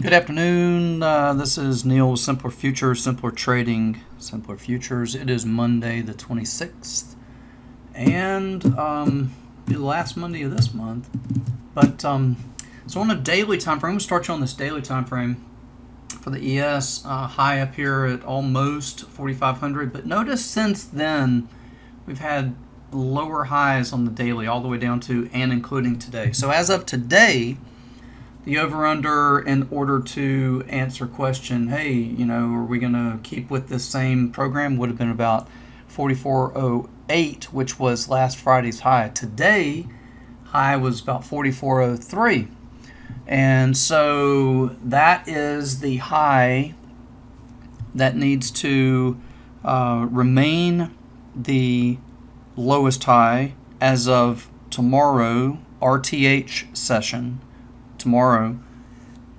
Good afternoon. This is Neil with Simpler Futures, Simpler Trading, Simpler Futures. It is Monday the 26th, and the last Monday of this month. But so on a daily time frame, I'm going to start you on this daily time frame for the ES high up here at almost 4,500. But notice since then we've had lower highs on the daily all the way down to and including today. So as of today, the over-under, in order to answer question, hey, are we going to keep with this same program, would have been about 44.08, which was last Friday's high. Today, high was about 44.03. And so that is the high that needs to remain the lowest high as of tomorrow, RTH session. Tomorrow,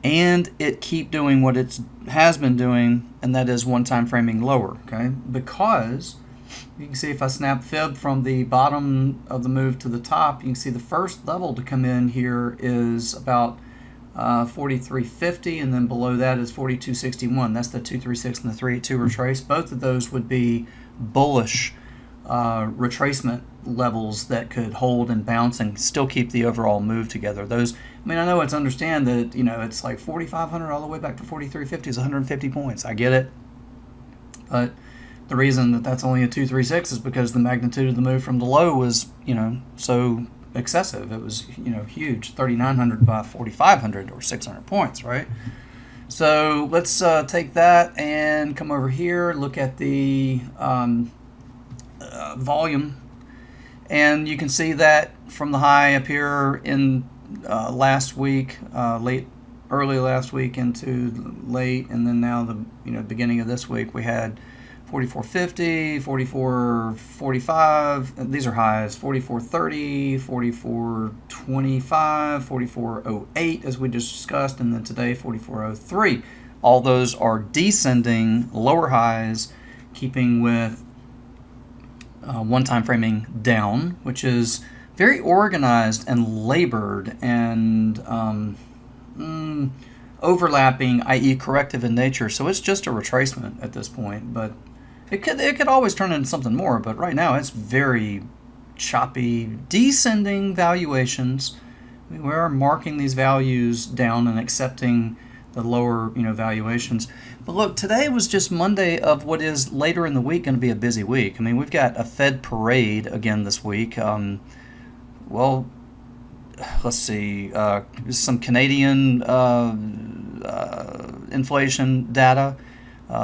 and it keep doing what it has been doing, and that is one time framing lower, okay? Because you can see if I snap fib from the bottom of the move to the top, you can see the first level to come in here is about 43.50, and then below that is 42.61. That's the 236 and the 382 retrace. Both of those would be bullish retracement levels that could hold and bounce and still keep the overall move together. Those, I know it's understand that it's like 4,500 all the way back to 43.50 is 150 points. I get it, but the reason that that's only a 236 is because the magnitude of the move from the low was so excessive. It was huge, 3,900 by 4,500 or 600 points, right? So let's take that and come over here, look at the volume, and you can see that from the high up here in last week, early last week into late, and then now the beginning of this week we had 44.50, 44.45. These are highs. 44.30, 44.25, 44.08 as we just discussed, and then today 44.03. All those are descending lower highs, keeping with one time framing down, which is very organized and labored and overlapping, i.e. corrective in nature. So it's just a retracement at this point, but it could always turn into something more. But right now it's very choppy, descending valuations. We are marking these values down and accepting the lower valuations. But look, today was just Monday of what is later in the week going to be a busy week. We've got a Fed parade again this week. Well, let's see, some Canadian inflation data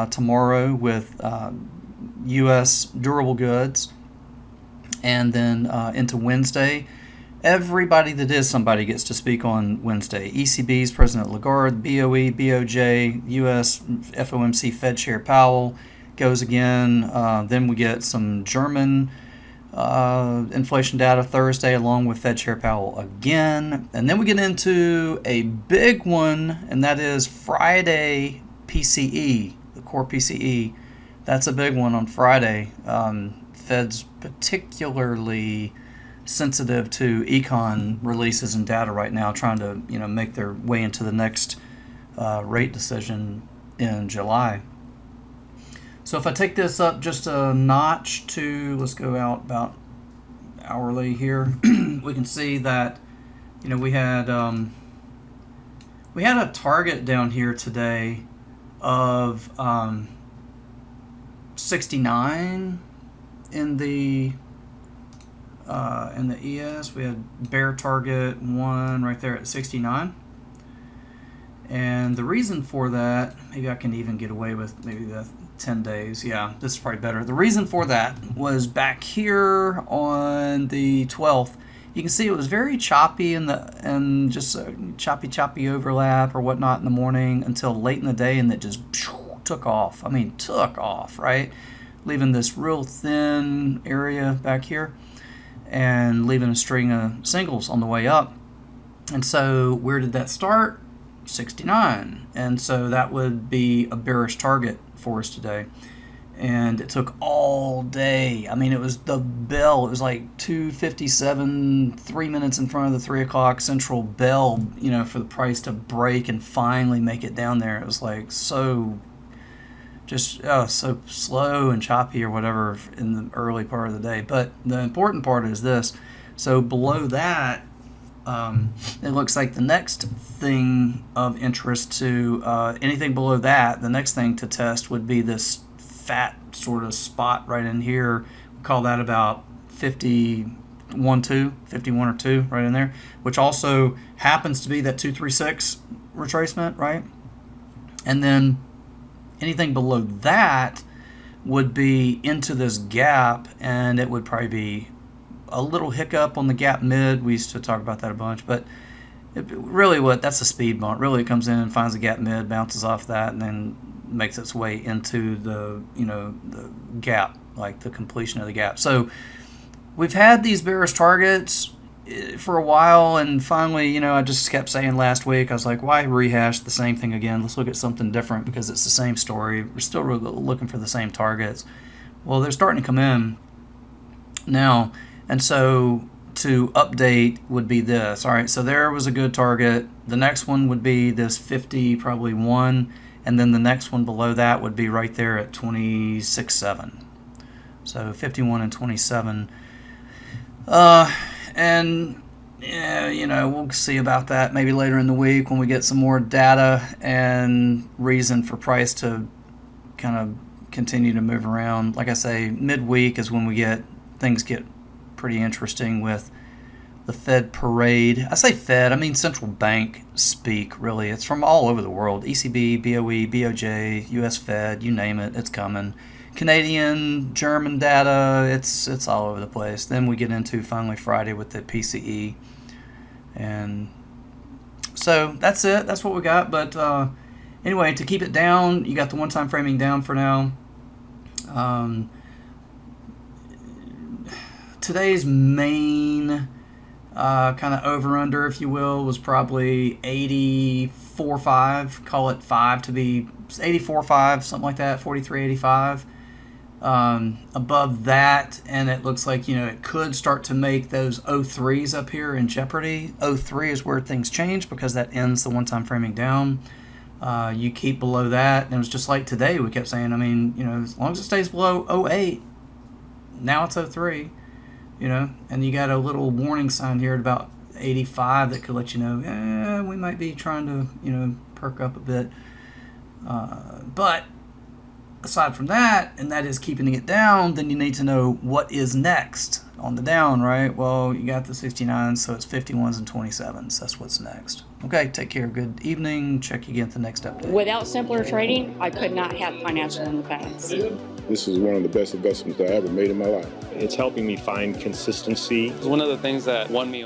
tomorrow with U.S. durable goods, and then into Wednesday. Everybody that is somebody gets to speak on Wednesday. ECB's President Lagarde, BOE, BOJ, U.S. FOMC Fed Chair Powell goes again. Then we get some German inflation data Thursday along with Fed Chair Powell again. And then we get into a big one, and that is Friday PCE, the core PCE. That's a big one on Friday. Fed's particularly sensitive to econ releases and data right now, trying to make their way into the next rate decision in July. So if I take this up just a notch to, let's go out about hourly here, we can see that we had a target down here today of 69 in the ES. We had bear target 1 right there at 69. And the reason for that, maybe I can even get away with maybe the 10 days. Yeah, this is probably better. The reason for that was back here on the 12th. You can see it was very choppy and just a choppy overlap or whatnot in the morning until late in the day, and it just took off. Took off, right? Leaving this real thin area back here and leaving a string of singles on the way up. And so where did that start? 69. And so that would be a bearish target for us today. and it took all day. I mean, it was the bell. It was like 2:57, 3 minutes in front of the 3 o'clock central bell, you know, for the price to break and finally make it down there. It was like so slow and choppy or whatever in the early part of the day. But the important part is this. So below that, it looks like the next thing of interest to anything below that, the next thing to test would be this fat sort of spot right in here. We call that about 51 or 2 right in there, which also happens to be that 236 retracement, right? And then anything below that would be into this gap, and it would probably be a little hiccup on the gap mid. We used to talk about that a bunch, but that's a speed bump. Really, it comes in, finds a gap mid, bounces off that, and then makes its way into the gap, like the completion of the gap. So we've had these bearish targets for a while, and finally, I just kept saying last week, I was like, why rehash the same thing again? Let's look at something different, because it's the same story. We're still really looking for the same targets. Well, they're starting to come in now, and so to update would be this. All right, so there was a good target. The next one would be this 50, probably 1, and then the next one below that would be right there at 26.7. So 51 and 27. And yeah, we'll see about that maybe later in the week when we get some more data and reason for price to kind of continue to move around. Like I say, midweek is when things get pretty interesting with the Fed parade. I say Fed, I mean central bank speak, really. It's from all over the world. ECB, BOE, BOJ, US Fed, you name it, it's coming. Canadian, German data, it's all over the place. Then we get into finally Friday with the PCE. And so that's it. That's what we got. But anyway, to keep it down, you got the one-time framing down for now. Today's main kind of over-under, if you will, was probably 84.5. Call it 5 to be 84.5, something like that, 43.85. Above that, and it looks like, it could start to make those 03s up here in jeopardy. 03 is where things change because that ends the one-time framing down. You keep below that, and it was just like today. We kept saying, as long as it stays below 08, now it's 03. And you got a little warning sign here at about 85 that could let you know, we might be trying to, perk up a bit. But aside from that, and that is keeping it down, then you need to know what is next on the down, right? Well, you got the 69, so it's 51s and 27s. That's what's next. Okay, take care. Good evening. Check you again at the next update. Without simpler trading, I could not have financial independence. This is one of the best investments I ever made in my life. It's helping me find consistency. It's one of the things that won me